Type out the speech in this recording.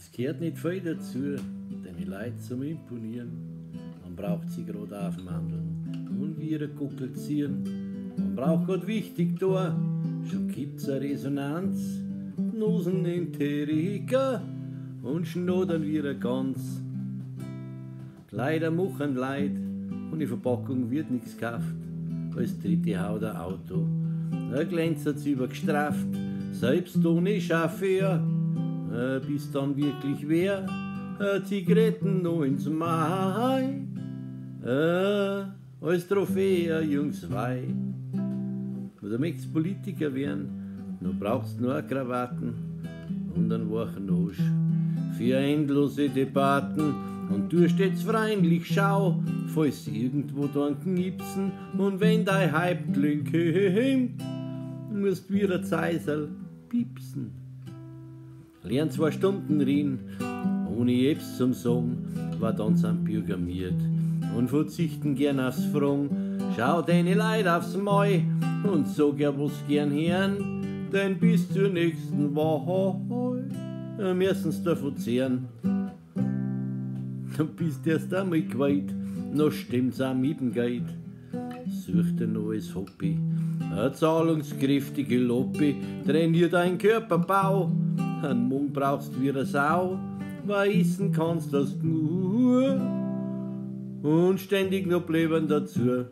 Es gehört nicht viel dazu, deine Leute zum Imponieren. Man braucht sie grad aufmandeln und wie ihre Kuckel ziehen. Man braucht grad wichtig da, schon gibt's a Resonanz. Nosen in Terika und schnoddern wieder ganz. Kleider machen Leid und die Verpackung wird nix gekauft. Als dritte haut ein Auto, ein glänzert's übergestraft. Selbst ohne Chauffeur, bis dann wirklich wer, Zigaretten noch ins Mai, als Trophäe Jungs Weih. Du möchtest Politiker werden, dann brauchst nur Krawatten und einen wachen Arsch für endlose Debatten. Und du stehst freundlich schau, falls sie irgendwo dann knipsen. Und wenn dein Häuptling kommt, musst wieder Zeisel piepsen. Lern 2 Stunden reden, ohne Apps zum Song, war dann am Bürgermiert. Und verzichten gern aufs Frong. Schau deine Leute aufs Maul und sag ja was gern hören, denn bis zur nächsten Woche müssen's davon zehren. Du bist erst einmal geweiht, noch stimmt's auch mit dem Geld. Such dir neues Hobby, eine zahlungskräftige Lobby, trainier deinen Körperbau. Einen Mund brauchst wie eine Sau, weil essen kannst das nur und ständig noch bleiben dazu.